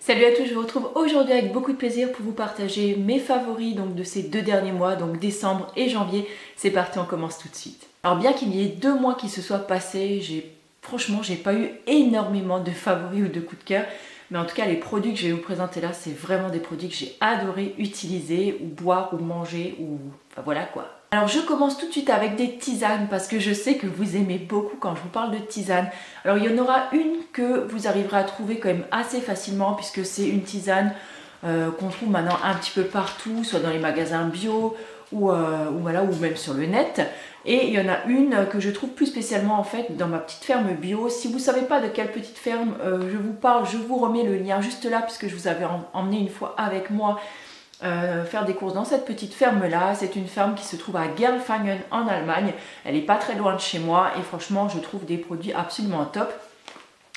Salut à tous, je vous retrouve aujourd'hui avec beaucoup de plaisir pour vous partager mes favoris donc de ces 2 derniers mois, donc décembre et janvier. C'est parti, on commence tout de suite. Alors bien qu'il y ait 2 mois qui se soient passés, franchement j'ai pas eu énormément de favoris ou de coups de cœur. Mais en tout cas les produits que je vais vous présenter là, c'est vraiment des produits que j'ai adoré utiliser ou boire ou manger ou enfin voilà quoi. Alors je commence tout de suite avec des tisanes parce que je sais que vous aimez beaucoup quand je vous parle de tisanes. Alors il y en aura une que vous arriverez à trouver quand même assez facilement puisque c'est une tisane qu'on trouve maintenant un petit peu partout, soit dans les magasins bio voilà, ou même sur le net. Et il y en a une que je trouve plus spécialement en fait dans ma petite ferme bio. Si vous ne savez pas de quelle petite ferme je vous parle, je vous remets le lien juste là puisque je vous avais emmené une fois avec moi faire des courses dans cette petite ferme là. C'est une ferme qui se trouve à Gerlfangen en Allemagne. Elle n'est pas très loin de chez moi et franchement je trouve des produits absolument top.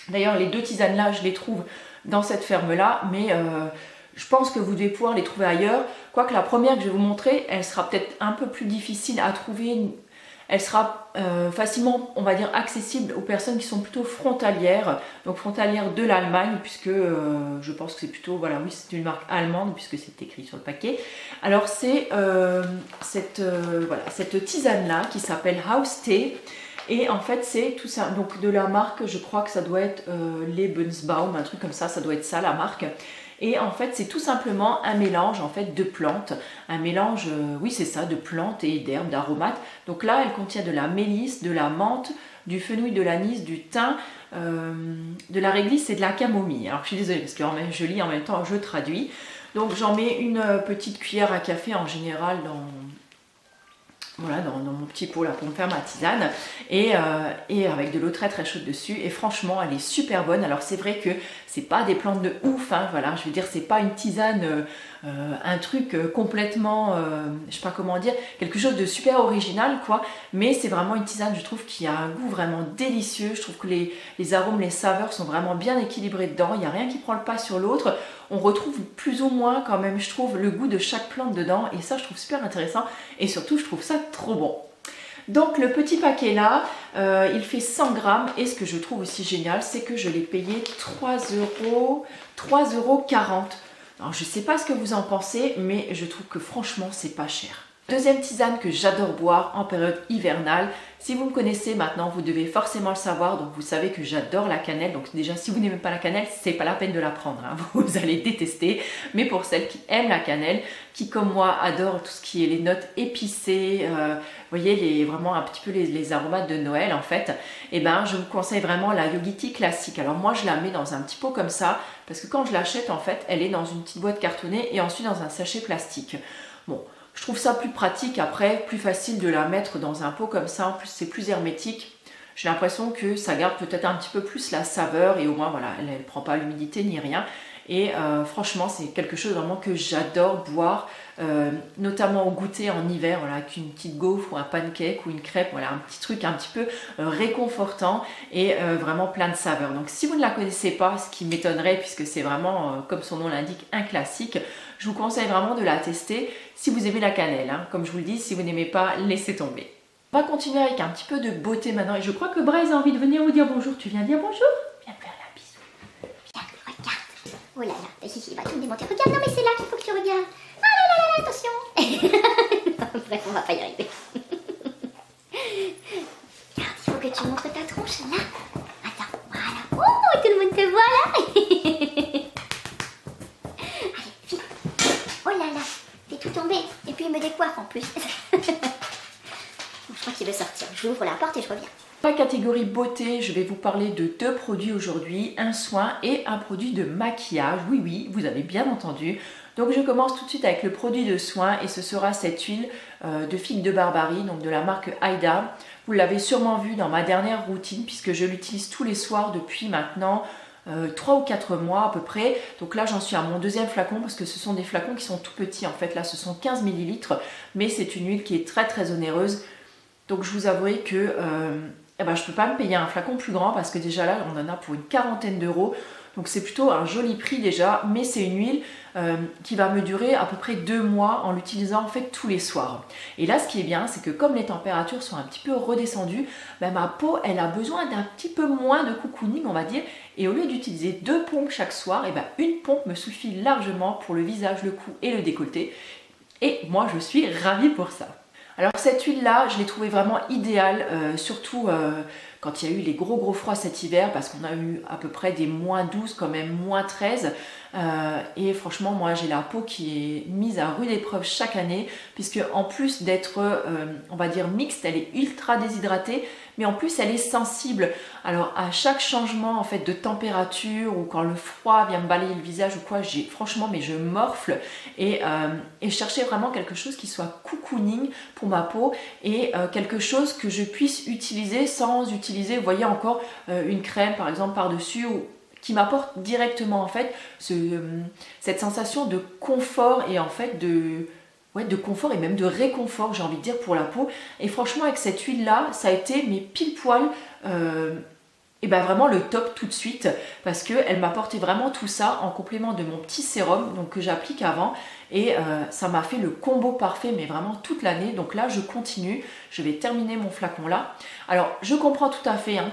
D'ailleurs les 2 tisanes là je les trouve dans cette ferme là, mais je pense que vous devez pouvoir les trouver ailleurs. Quoique la première que je vais vous montrer, elle sera peut-être un peu plus difficile à trouver. Elle sera facilement, on va dire, accessible aux personnes qui sont plutôt frontalières, donc frontalières de l'Allemagne, puisque je pense que c'est plutôt, voilà, oui, c'est une marque allemande, puisque c'est écrit sur le paquet. Alors c'est voilà, cette tisane-là qui s'appelle House Tea, et en fait c'est tout ça, donc de la marque, je crois que ça doit être Lebensbaum, un truc comme ça doit être ça la marque. Et en fait, c'est tout simplement un mélange en fait de plantes, un mélange, oui c'est ça, de plantes et d'herbes, d'aromates. Donc là, elle contient de la mélisse, de la menthe, du fenouil, de l'anis, du thym, de la réglisse et de la camomille. Alors je suis désolée parce que je lis en même temps, je traduis. Donc j'en mets une petite cuillère à café en général dans mon petit pot là pour me faire ma tisane et avec de l'eau très très chaude dessus, et franchement elle est super bonne. Alors c'est vrai que c'est pas des plantes de ouf, hein, voilà, je veux dire c'est pas une tisane un truc complètement je sais pas comment dire, quelque chose de super original quoi, mais c'est vraiment une tisane je trouve qui a un goût vraiment délicieux. Je trouve que les arômes, les saveurs sont vraiment bien équilibrés dedans, il n'y a rien qui prend le pas sur l'autre. On retrouve plus ou moins quand même, je trouve, le goût de chaque plante dedans, et ça je trouve super intéressant, et surtout je trouve ça trop bon. Donc le petit paquet là, il fait 100 grammes, et ce que je trouve aussi génial, c'est que je l'ai payé 3,40 €. Alors je sais pas ce que vous en pensez, mais je trouve que franchement c'est pas cher. Deuxième tisane que j'adore boire en période hivernale. Si vous me connaissez maintenant, vous devez forcément le savoir, donc vous savez que j'adore la cannelle. Donc déjà, si vous n'aimez pas la cannelle, c'est pas la peine de la prendre, hein. Vous allez détester. Mais pour celles qui aiment la cannelle, qui comme moi adorent tout ce qui est les notes épicées, vous voyez vraiment un petit peu les aromates de Noël en fait, et ben je vous conseille vraiment la Yogiti classique. Alors moi je la mets dans un petit pot comme ça, parce que quand je l'achète en fait, elle est dans une petite boîte cartonnée et ensuite dans un sachet plastique. Bon. Je trouve ça plus pratique après, plus facile de la mettre dans un pot comme ça. En plus, c'est plus hermétique. J'ai l'impression que ça garde peut-être un petit peu plus la saveur, et au moins, voilà, elle ne prend pas l'humidité ni rien. Et franchement, c'est quelque chose vraiment que j'adore boire, notamment au goûter en hiver, voilà, avec une petite gaufre ou un pancake ou une crêpe, voilà, un petit truc un petit peu réconfortant et vraiment plein de saveurs. Donc si vous ne la connaissez pas, ce qui m'étonnerait puisque c'est vraiment, comme son nom l'indique, un classique, je vous conseille vraiment de la tester si vous aimez la cannelle, hein. Comme je vous le dis, si vous n'aimez pas, laissez tomber. On va continuer avec un petit peu de beauté maintenant, et je crois que Bryce a envie de venir vous dire bonjour. Tu viens dire bonjour? Viens me faire la bisou. Regarde, regarde. Oh là là, il va tout démonter. Regarde, non mais c'est là qu'il faut que tu regardes. Ah là là là, attention. Bref, on va pas y arriver. Regarde, il faut que tu montres ta tronche là. Attends, voilà. Oh, tout le monde te voit là. Allez, vite. Oh là là, t'es tout tombé. Et puis il me décoiffe en plus. Je crois qu'il veut sortir. Je ouvre la porte et je reviens. Dans la catégorie beauté, je vais vous parler de 2 produits aujourd'hui, un soin et un produit de maquillage. Oui, oui, vous avez bien entendu. Donc je commence tout de suite avec le produit de soin, et ce sera cette huile de figue de Barbarie, donc de la marque Aïda. Vous l'avez sûrement vu dans ma dernière routine puisque je l'utilise tous les soirs depuis maintenant 3 ou 4 mois à peu près. Donc là j'en suis à mon 2e flacon parce que ce sont des flacons qui sont tout petits en fait. Là ce sont 15 ml, mais c'est une huile qui est très très onéreuse. Donc je vous avouerai que je ne peux pas me payer un flacon plus grand parce que déjà là on en a pour une quarantaine d'euros. Donc c'est plutôt un joli prix déjà, mais c'est une huile qui va me durer à peu près 2 mois en l'utilisant en fait tous les soirs. Et là ce qui est bien, c'est que comme les températures sont un petit peu redescendues, ben, ma peau elle a besoin d'un petit peu moins de cocooning on va dire, et au lieu d'utiliser 2 pompes chaque soir, et ben, une pompe me suffit largement pour le visage, le cou et le décolleté. Et moi je suis ravie pour ça. Alors cette huile là, je l'ai trouvée vraiment idéale, surtout quand il y a eu les gros froids cet hiver, parce qu'on a eu à peu près des -12, quand même -13. Et franchement, moi j'ai la peau qui est mise à rude épreuve chaque année, puisque en plus d'être, on va dire mixte, elle est ultra déshydratée, mais en plus elle est sensible. Alors à chaque changement en fait de température, ou quand le froid vient me balayer le visage ou quoi, franchement, mais je morfle. Et je cherchais vraiment quelque chose qui soit cocooning pour ma peau, et quelque chose que je puisse utiliser sans utiliser, vous voyez, encore une crème par exemple par-dessus, ou qui m'apporte directement en fait cette sensation de confort, et en fait de confort et même de réconfort, j'ai envie de dire, pour la peau. Et franchement avec cette huile là, ça a été mais pile poil et ben vraiment le top tout de suite, parce qu'elle m'apportait vraiment tout ça en complément de mon petit sérum donc, que j'applique avant, et ça m'a fait le combo parfait, mais vraiment toute l'année. Donc là je continue, je vais terminer mon flacon là. Alors je comprends tout à fait hein,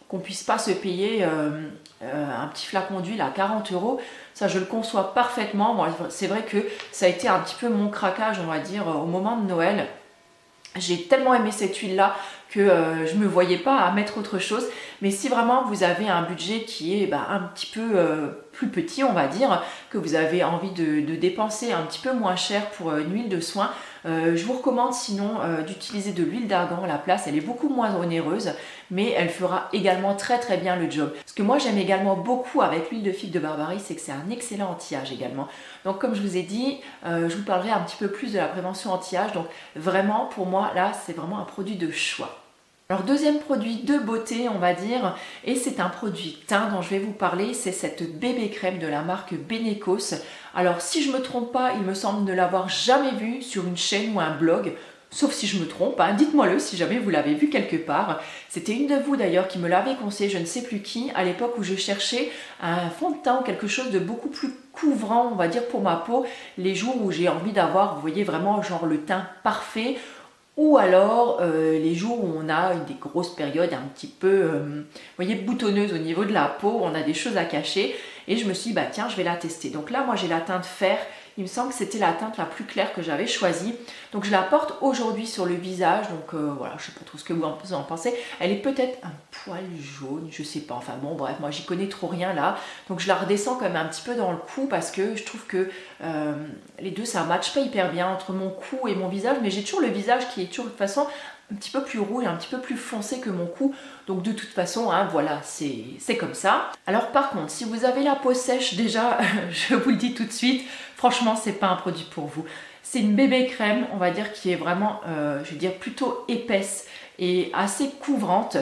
qu'on puisse pas se payer un petit flacon d'huile à 40 €. Ça je le conçois parfaitement. Bon, c'est vrai que ça a été un petit peu mon craquage on va dire au moment de Noël. J'ai tellement aimé cette huile là que je ne me voyais pas à mettre autre chose. Mais si vraiment vous avez un budget qui est un petit peu plus petit on va dire, que vous avez envie de dépenser un petit peu moins cher pour une huile de soin, je vous recommande sinon d'utiliser de l'huile d'argan à la place. Elle est beaucoup moins onéreuse, mais elle fera également très bien le job. Ce que moi j'aime également beaucoup avec l'huile de figue de Barbarie, c'est que c'est un excellent anti-âge également. Donc comme je vous ai dit, je vous parlerai un petit peu plus de la prévention anti-âge. Donc vraiment pour moi là c'est vraiment un produit de choix. Alors deuxième produit de beauté on va dire, et c'est un produit teint dont je vais vous parler, c'est cette bébé crème de la marque Benecos. Alors si je me trompe pas, il me semble ne l'avoir jamais vue sur une chaîne ou un blog, sauf si je me trompe, hein, dites-moi-le si jamais vous l'avez vu quelque part. C'était une de vous d'ailleurs qui me l'avait conseillé, je ne sais plus qui, à l'époque où je cherchais un fond de teint ou quelque chose de beaucoup plus couvrant on va dire pour ma peau, les jours où j'ai envie d'avoir, vous voyez, vraiment genre le teint parfait. Ou alors les jours où on a des grosses périodes un petit peu vous voyez, boutonneuses au niveau de la peau, on a des choses à cacher, et je me suis dit tiens je vais la tester. Donc là moi j'ai la teinte fer, il me semble que c'était la teinte la plus claire que j'avais choisie, donc je la porte aujourd'hui sur le visage. Donc voilà, je sais pas trop ce que vous en pensez, elle est peut-être un poil jaune, je sais pas, enfin bon bref, moi j'y connais trop rien là, donc je la redescends quand même un petit peu dans le cou, parce que je trouve que les deux ça matche pas hyper bien entre mon cou et mon visage, mais j'ai toujours le visage qui est toujours de toute façon un petit peu plus rouge, un petit peu plus foncé que mon cou, donc de toute façon hein, voilà, c'est comme ça. Alors par contre si vous avez la peau sèche, déjà je vous le dis tout de suite, franchement c'est pas un produit pour vous. C'est une bébé crème on va dire qui est vraiment je vais dire plutôt épaisse et assez couvrante.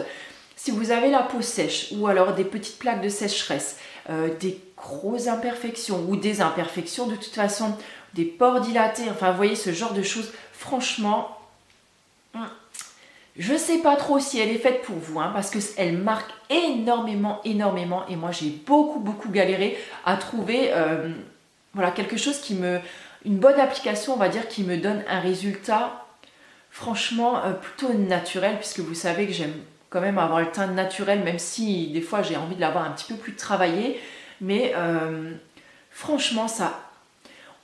Si vous avez la peau sèche, ou alors des petites plaques de sécheresse, des grosses imperfections ou des imperfections de toute façon, des pores dilatés, enfin vous voyez ce genre de choses, franchement je sais pas trop si elle est faite pour vous, hein, parce qu'elle marque énormément, et moi j'ai beaucoup galéré à trouver voilà, quelque chose une bonne application on va dire, qui me donne un résultat franchement plutôt naturel, puisque vous savez que j'aime quand même avoir le teint naturel, même si des fois j'ai envie de l'avoir un petit peu plus travaillé, mais franchement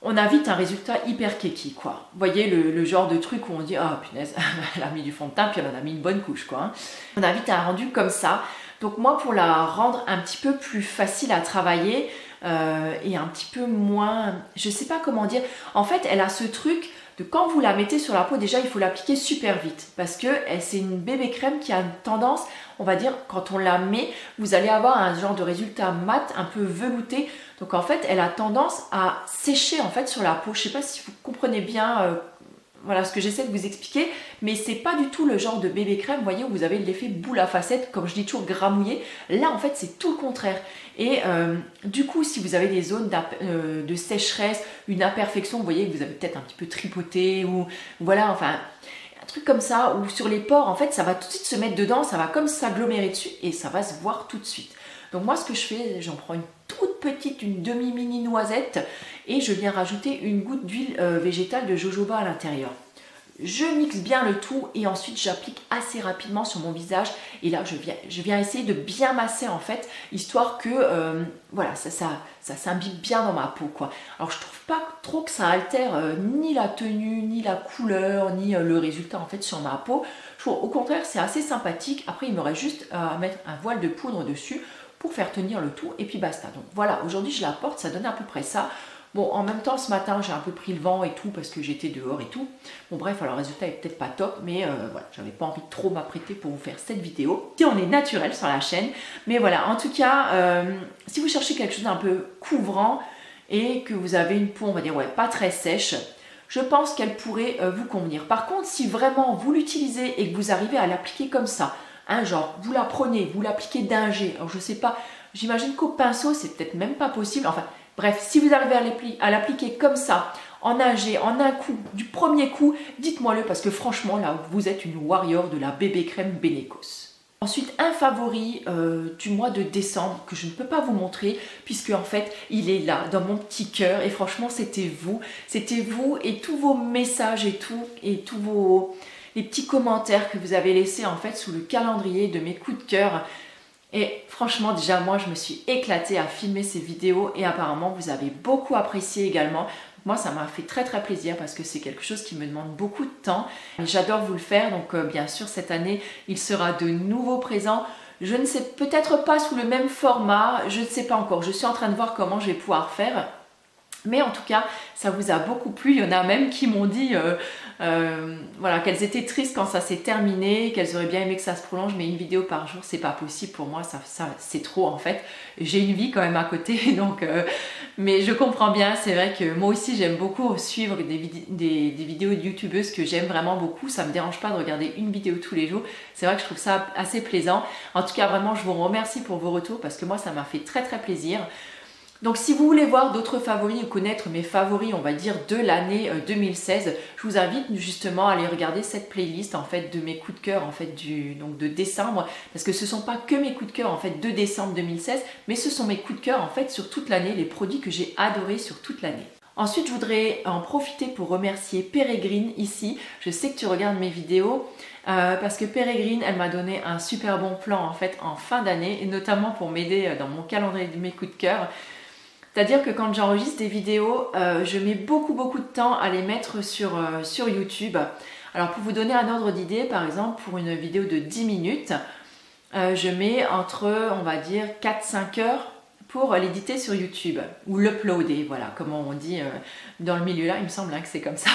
on a vite un résultat hyper keki quoi. Vous voyez le genre de truc où on dit ah punaise, elle a mis du fond de teint puis elle en a mis une bonne couche quoi. Hein. On a vite un rendu comme ça. Donc moi pour la rendre un petit peu plus facile à travailler et un petit peu moins, je sais pas comment dire, en fait elle a ce truc de quand vous la mettez sur la peau, déjà il faut l'appliquer super vite, parce que c'est une bébé crème qui a une tendance, on va dire, quand on la met, vous allez avoir un genre de résultat mat, un peu velouté. Donc en fait elle a tendance à sécher en fait sur la peau. Je sais pas si vous comprenez bien voilà ce que j'essaie de vous expliquer, mais c'est pas du tout le genre de bébé crème, vous voyez, où vous avez l'effet boule à facettes, comme je dis toujours, gramouillé. Là en fait c'est tout le contraire. Et du coup si vous avez des zones de sécheresse, une imperfection, vous voyez que vous avez peut-être un petit peu tripoté, ou voilà, enfin un truc comme ça, ou sur les pores, en fait ça va tout de suite se mettre dedans, ça va comme s'agglomérer dessus et ça va se voir tout de suite. Donc moi ce que je fais, j'en prends une toute petite, une demi-mini noisette et je viens rajouter une goutte d'huile végétale de jojoba à l'intérieur. Je mixe bien le tout et ensuite j'applique assez rapidement sur mon visage et là je viens essayer de bien masser en fait, histoire que voilà, ça s'imbibe bien dans ma peau quoi. Alors je trouve pas trop que ça altère ni la tenue, ni la couleur, ni le résultat en fait sur ma peau. Je trouve au contraire c'est assez sympathique. Après il me reste juste à mettre un voile de poudre dessus pour faire tenir le tout et puis basta. Donc voilà, aujourd'hui je la porte, ça donne à peu près ça. Bon, en même temps, ce matin, j'ai un peu pris le vent et tout parce que j'étais dehors et tout. Bon, bref, alors le résultat est peut-être pas top, mais voilà, j'avais pas envie de trop m'apprêter pour vous faire cette vidéo. Si on est naturel sur la chaîne, mais voilà, en tout cas, si vous cherchez quelque chose d'un peu couvrant et que vous avez une peau, on va dire, ouais, pas très sèche, je pense qu'elle pourrait vous convenir. Par contre, si vraiment vous l'utilisez et que vous arrivez à l'appliquer comme ça, hein, genre, vous la prenez, vous l'appliquez d'un jet, alors je sais pas, j'imagine qu'au pinceau, c'est peut-être même pas possible, enfin. Bref, si vous arrivez à l'appliquer comme ça, en un jet, en un coup, du premier coup, dites-moi-le parce que franchement, là, vous êtes une warrior de la bébé crème Benecos. Ensuite, un favori du mois de décembre que je ne peux pas vous montrer puisque en fait, il est là, dans mon petit cœur et franchement, c'était vous et tous vos messages et tous les petits commentaires que vous avez laissés en fait sous le calendrier de mes coups de cœur. Et franchement, déjà, moi, je me suis éclatée à filmer ces vidéos et apparemment, vous avez beaucoup apprécié également. Moi, ça m'a fait très très plaisir parce que c'est quelque chose qui me demande beaucoup de temps. J'adore vous le faire, donc bien sûr, cette année, il sera de nouveaux présents. Je ne sais peut-être pas sous le même format, je ne sais pas encore. Je suis en train de voir comment je vais pouvoir faire. Mais en tout cas, ça vous a beaucoup plu. Il y en a même qui m'ont dit voilà, qu'elles étaient tristes quand ça s'est terminé, qu'elles auraient bien aimé que ça se prolonge, mais une vidéo par jour, c'est pas possible pour moi, ça c'est trop en fait. J'ai une vie quand même à côté, donc mais je comprends bien. C'est vrai que moi aussi j'aime beaucoup suivre des vidéos de youtubeuses que j'aime vraiment beaucoup. Ça me dérange pas de regarder une vidéo tous les jours. C'est vrai que je trouve ça assez plaisant. En tout cas, vraiment, je vous remercie pour vos retours parce que moi, ça m'a fait très très plaisir. Donc si vous voulez voir d'autres favoris ou connaître mes favoris, on va dire de l'année 2016, je vous invite justement à aller regarder cette playlist en fait de mes coups de cœur en fait donc de décembre, parce que ce ne sont pas que mes coups de cœur en fait de décembre 2016, mais ce sont mes coups de cœur en fait sur toute l'année, les produits que j'ai adorés sur toute l'année. Ensuite, je voudrais en profiter pour remercier Pérégrine ici. Je sais que tu regardes mes vidéos parce que Pérégrine, elle m'a donné un super bon plan en fait en fin d'année, et notamment pour m'aider dans mon calendrier de mes coups de cœur. C'est-à-dire que quand j'enregistre des vidéos, je mets beaucoup de temps à les mettre sur YouTube. Alors pour vous donner un ordre d'idée, par exemple pour une vidéo de 10 minutes, je mets entre, on va dire, 4-5 heures pour l'éditer sur YouTube ou l'uploader, voilà, comment on dit dans le milieu là, il me semble que c'est comme ça,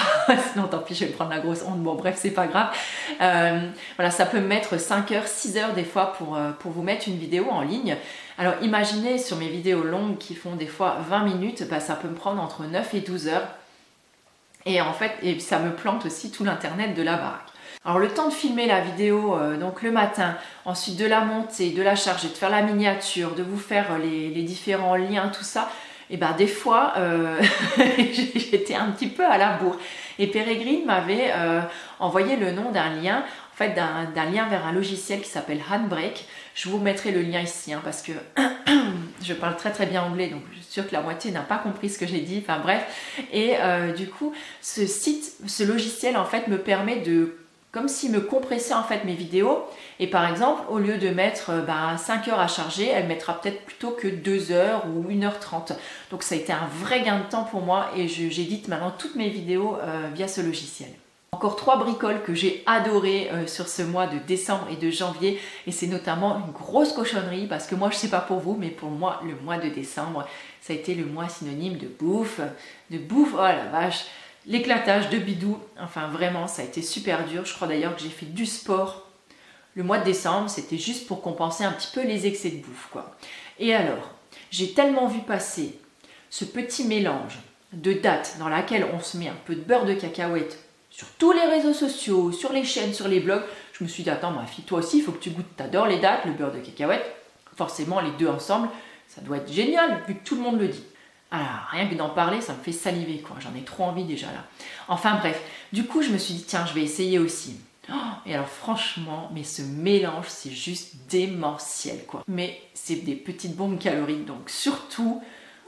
sinon tant pis, je vais me prendre la grosse honte, bon bref, c'est pas grave. Voilà, ça peut me mettre 5 heures, 6 heures des fois pour vous mettre une vidéo en ligne. Alors imaginez sur mes vidéos longues qui font des fois 20 minutes, bah, ça peut me prendre entre 9 et 12 heures. Et en fait, ça me plante aussi tout l'internet de la baraque. Alors le temps de filmer la vidéo donc le matin, ensuite de la monter, de la charger, de faire la miniature, de vous faire les différents liens, tout ça, et ben des fois j'étais un petit peu à la bourre. Et Pérégrine m'avait envoyé le nom d'un lien, en fait d'un lien vers un logiciel qui s'appelle Handbrake. Je vous mettrai le lien ici hein, parce que je parle très très bien anglais, donc je suis sûre que la moitié n'a pas compris ce que j'ai dit, enfin bref. Et du coup, ce logiciel en fait me permet de, comme s'il me compressait en fait mes vidéos, et par exemple au lieu de mettre 5 heures à charger, elle mettra peut-être plutôt que 2 heures ou 1h30. Donc ça a été un vrai gain de temps pour moi et j'édite maintenant toutes mes vidéos via ce logiciel. Encore 3 bricoles que j'ai adorées sur ce mois de décembre et de janvier, et c'est notamment une grosse cochonnerie parce que moi je sais pas pour vous, mais pour moi le mois de décembre ça a été le mois synonyme de bouffe, oh la vache, l'éclatage de bidou, enfin vraiment ça a été super dur. Je crois d'ailleurs que j'ai fait du sport le mois de décembre, c'était juste pour compenser un petit peu les excès de bouffe quoi. Et alors, j'ai tellement vu passer ce petit mélange de dates dans laquelle on se met un peu de beurre de cacahuète sur tous les réseaux sociaux, sur les chaînes, sur les blogs, je me suis dit attends ma fille, toi aussi il faut que tu goûtes, t'adores les dates, le beurre de cacahuète, forcément les deux ensemble, ça doit être génial vu que tout le monde le dit. Alors, rien que d'en parler, ça me fait saliver, quoi. J'en ai trop envie déjà là. Enfin bref, du coup, je me suis dit, tiens, je vais essayer aussi. Et alors franchement, mais ce mélange, c'est juste démentiel quoi. Mais c'est des petites bombes caloriques, donc surtout,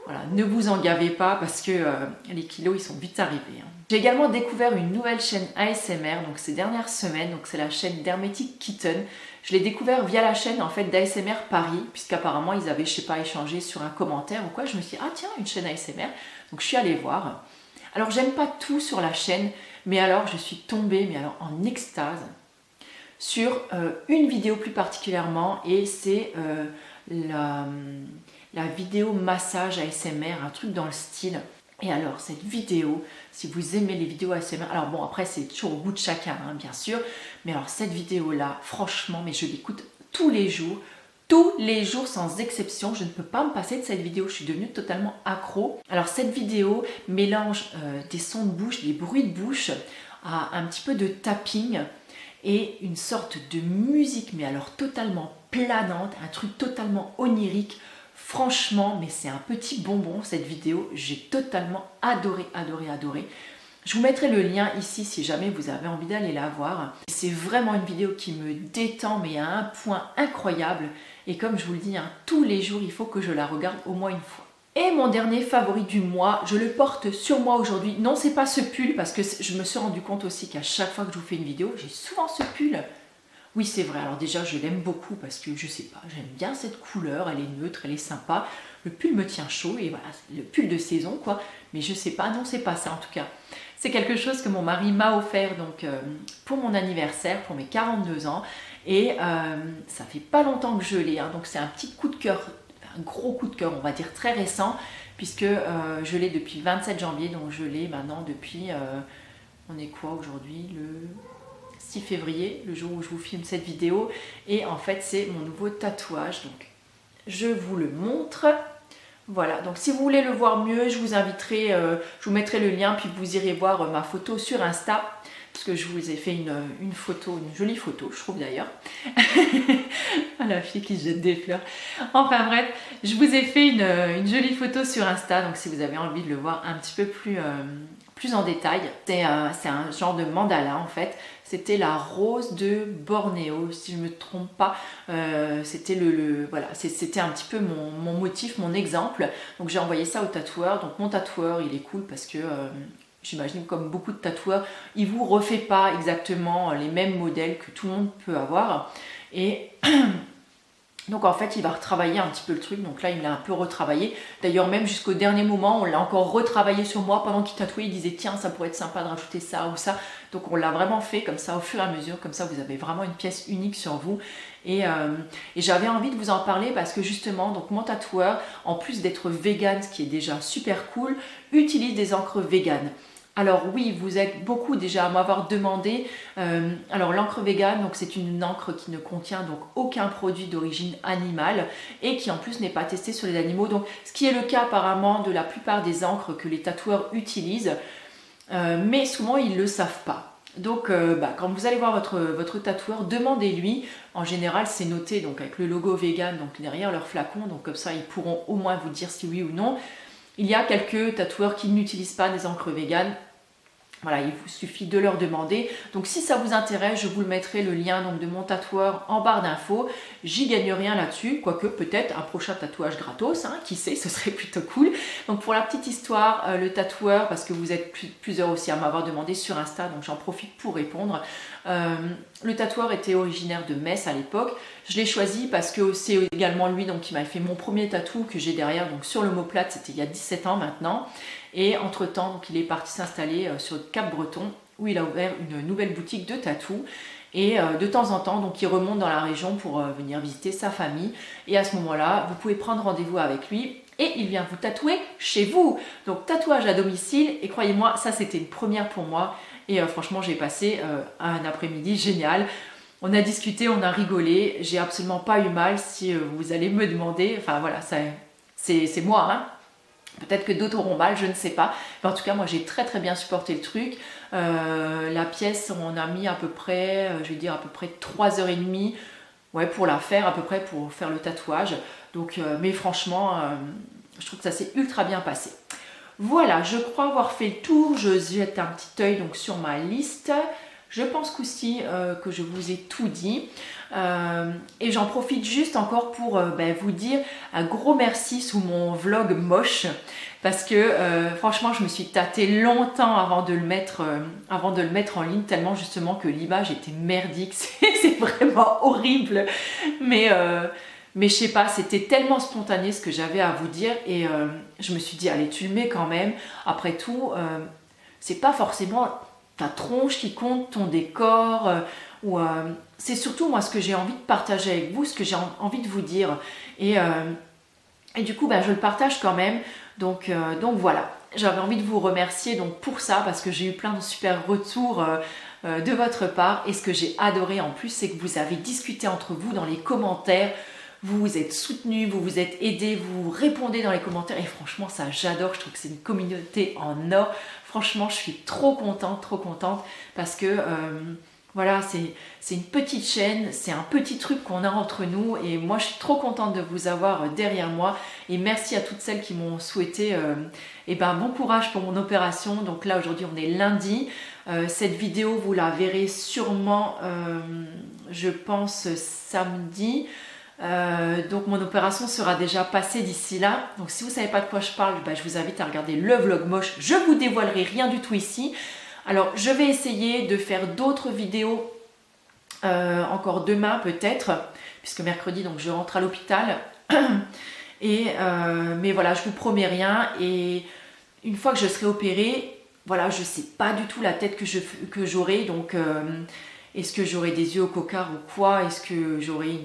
voilà, ne vous en gavez pas parce que les kilos, ils sont vite arrivés. Hein. J'ai également découvert une nouvelle chaîne ASMR, donc ces dernières semaines, donc c'est la chaîne d'Hermetic Kitten. Je l'ai découvert via la chaîne en fait d'ASMR Paris, puisqu'apparemment ils avaient, je sais pas, échangé sur un commentaire ou quoi. Je me suis dit, ah tiens, une chaîne ASMR. Donc je suis allée voir. Alors j'aime pas tout sur la chaîne, mais alors je suis tombée, mais alors en extase, sur une vidéo plus particulièrement, et c'est la vidéo massage ASMR, un truc dans le style. Et alors cette vidéo, si vous aimez les vidéos ASMR, alors bon après c'est toujours au goût de chacun hein, bien sûr, mais alors cette vidéo là, franchement, mais je l'écoute tous les jours sans exception, je ne peux pas me passer de cette vidéo, je suis devenue totalement accro. Alors cette vidéo mélange des sons de bouche, des bruits de bouche, à un petit peu de tapping et une sorte de musique, mais alors totalement planante, un truc totalement onirique. Franchement, mais c'est un petit bonbon cette vidéo, j'ai totalement adoré. Je vous mettrai le lien ici si jamais vous avez envie d'aller la voir. C'est vraiment une vidéo qui me détend mais à un point incroyable. Et comme je vous le dis, hein, tous les jours il faut que je la regarde au moins une fois. Et mon dernier favori du mois, je le porte sur moi aujourd'hui. Non, c'est pas ce pull parce que je me suis rendu compte aussi qu'à chaque fois que je vous fais une vidéo, j'ai souvent ce pull. Oui, c'est vrai. Alors déjà, je l'aime beaucoup parce que je sais pas, j'aime bien cette couleur, elle est neutre, elle est sympa. Le pull me tient chaud et voilà, le pull de saison quoi. Mais je sais pas, non, c'est pas ça en tout cas. C'est quelque chose que mon mari m'a offert donc pour mon anniversaire, pour mes 42 ans. Et ça fait pas longtemps que je l'ai, hein, donc c'est un petit coup de cœur, un gros coup de cœur, on va dire très récent, puisque je l'ai depuis le 27 janvier, donc je l'ai maintenant depuis, on est quoi aujourd'hui, le 6 février, le jour où je vous filme cette vidéo. Et en fait, c'est mon nouveau tatouage, donc je vous le montre. Voilà, donc si vous voulez le voir mieux, je vous inviterai, je vous mettrai le lien, puis vous irez voir ma photo sur Insta, parce que je vous ai fait une photo, une jolie photo, je trouve d'ailleurs. La fille qui se jette des fleurs. Enfin bref, je vous ai fait une jolie photo sur Insta, donc si vous avez envie de le voir un petit peu plus en détail, c'est un genre de mandala en fait. C'était la rose de Bornéo, si je ne me trompe pas. C'était voilà, c'était un petit peu mon motif, mon exemple. Donc j'ai envoyé ça au tatoueur. Donc mon tatoueur, il est cool parce que j'imagine comme beaucoup de tatoueurs, il vous refait pas exactement les mêmes modèles que tout le monde peut avoir. Et donc en fait il va retravailler un petit peu le truc, donc là il me l'a un peu retravaillé, d'ailleurs même jusqu'au dernier moment on l'a encore retravaillé sur moi pendant qu'il tatouait, il disait tiens ça pourrait être sympa de rajouter ça ou ça, donc on l'a vraiment fait comme ça au fur et à mesure, comme ça vous avez vraiment une pièce unique sur vous. Et j'avais envie de vous en parler parce que justement donc mon tatoueur, en plus d'être vegan, ce qui est déjà super cool, utilise des encres vegan. Alors oui, vous êtes beaucoup déjà à m'avoir demandé. Alors l'encre vegan, donc c'est une encre qui ne contient donc aucun produit d'origine animale et qui en plus n'est pas testée sur les animaux. Donc ce qui est le cas apparemment de la plupart des encres que les tatoueurs utilisent, mais souvent ils ne le savent pas. Donc quand vous allez voir votre tatoueur, demandez-lui. En général c'est noté donc avec le logo vegan donc derrière leur flacon, donc comme ça ils pourront au moins vous dire si oui ou non. Il y a quelques tatoueurs qui n'utilisent pas des encres véganes. Voilà, il vous suffit de leur demander. Donc si ça vous intéresse, je vous le mettrai le lien donc, de mon tatoueur en barre d'infos. J'y gagne rien là-dessus, quoique peut-être un prochain tatouage gratos, hein, qui sait, ce serait plutôt cool. Donc pour la petite histoire, le tatoueur, parce que vous êtes plusieurs aussi à m'avoir demandé sur Insta, donc j'en profite pour répondre. Le tatoueur était originaire de Metz à l'époque. Je l'ai choisi parce que c'est également lui donc, qui m'a fait mon premier tatou que j'ai derrière, donc sur l'omoplate, c'était il y a 17 ans maintenant. Et entre-temps, donc, il est parti s'installer sur le Cap-Breton où il a ouvert une nouvelle boutique de tatou. Et de temps en temps, donc, il remonte dans la région pour venir visiter sa famille. Et à ce moment-là, vous pouvez prendre rendez-vous avec lui et il vient vous tatouer chez vous. Donc tatouage à domicile. Et croyez-moi, ça c'était une première pour moi. Et franchement, j'ai passé un après-midi génial. On a discuté, on a rigolé. J'ai absolument pas eu mal si vous allez me demander. Enfin voilà, c'est moi, hein. Peut-être que d'autres auront mal, je ne sais pas. Mais en tout cas, moi, j'ai très très bien supporté le truc. La pièce, on a mis à peu près, je vais dire à peu près 3h30 pour la faire, à peu près pour faire le tatouage. Donc, mais franchement, je trouve que ça s'est ultra bien passé. Voilà, je crois avoir fait le tour. Je jette un petit œil donc, sur ma liste. Je pense qu'aussi que je vous ai tout dit. Et j'en profite juste encore pour vous dire un gros merci sous mon vlog moche. Parce que franchement, je me suis tâtée longtemps avant de le mettre en ligne, tellement justement que l'image était merdique. C'est vraiment horrible. Mais je sais pas, c'était tellement spontané ce que j'avais à vous dire. Et je me suis dit, allez, tu le mets quand même. Après tout, c'est pas forcément ta tronche qui compte, ton décor. C'est surtout moi ce que j'ai envie de partager avec vous, ce que j'ai envie de vous dire. Et du coup, je le partage quand même. Donc voilà, j'avais envie de vous remercier donc pour ça parce que j'ai eu plein de super retours de votre part. Et ce que j'ai adoré en plus, c'est que vous avez discuté entre vous dans les commentaires. Vous vous êtes soutenus, vous vous êtes aidés, vous répondez dans les commentaires. Et franchement, ça j'adore, je trouve que c'est une communauté en or. Franchement, je suis trop contente parce que voilà, c'est une petite chaîne, c'est un petit truc qu'on a entre nous et moi je suis trop contente de vous avoir derrière moi et merci à toutes celles qui m'ont souhaité bon courage pour mon opération. Donc là aujourd'hui on est lundi, cette vidéo vous la verrez sûrement je pense samedi. Donc mon opération sera déjà passée d'ici là. Donc si vous ne savez pas de quoi je parle, je vous invite à regarder le vlog moche. Je vous dévoilerai rien du tout ici. Alors je vais essayer de faire d'autres vidéos encore demain peut-être, puisque mercredi donc je rentre à l'hôpital. Mais voilà, je vous promets rien. Et une fois que je serai opérée, voilà, je ne sais pas du tout la tête que j'aurai. Donc est-ce que j'aurai des yeux au cocard ou quoi? Est-ce que j'aurai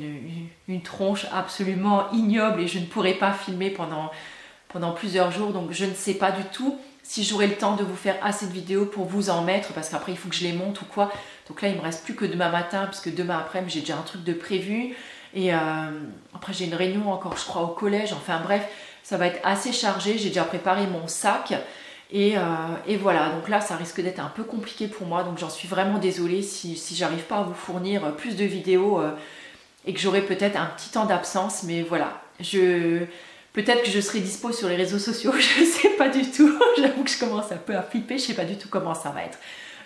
une tronche absolument ignoble et je ne pourrai pas filmer pendant plusieurs jours? Donc je ne sais pas du tout si j'aurai le temps de vous faire assez de vidéos pour vous en mettre, parce qu'après il faut que je les monte ou quoi. Donc là il me reste plus que demain matin, puisque demain après j'ai déjà un truc de prévu. Et après j'ai une réunion encore je crois au collège. Enfin bref, ça va être assez chargé. J'ai déjà préparé mon sac. Et voilà, donc là ça risque d'être un peu compliqué pour moi, donc j'en suis vraiment désolée si j'arrive pas à vous fournir plus de vidéos et que j'aurai peut-être un petit temps d'absence, mais voilà, peut-être que je serai dispo sur les réseaux sociaux, je sais pas du tout, j'avoue que je commence un peu à flipper, je sais pas du tout comment ça va être.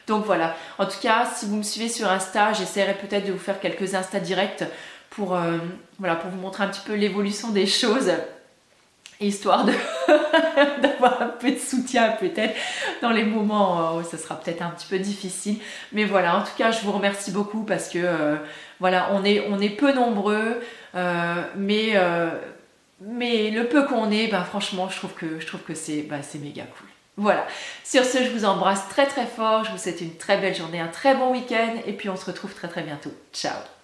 Donc voilà, en tout cas si vous me suivez sur Insta, j'essaierai peut-être de vous faire quelques Insta directs pour vous montrer un petit peu l'évolution des choses. Histoire d'avoir un peu de soutien peut-être dans les moments où ça sera peut-être un petit peu difficile. Mais voilà, en tout cas, je vous remercie beaucoup parce que voilà, on est peu nombreux, mais le peu qu'on est, franchement, je trouve que c'est méga cool. Voilà, sur ce, je vous embrasse très très fort, je vous souhaite une très belle journée, un très bon week-end et puis on se retrouve très très bientôt. Ciao!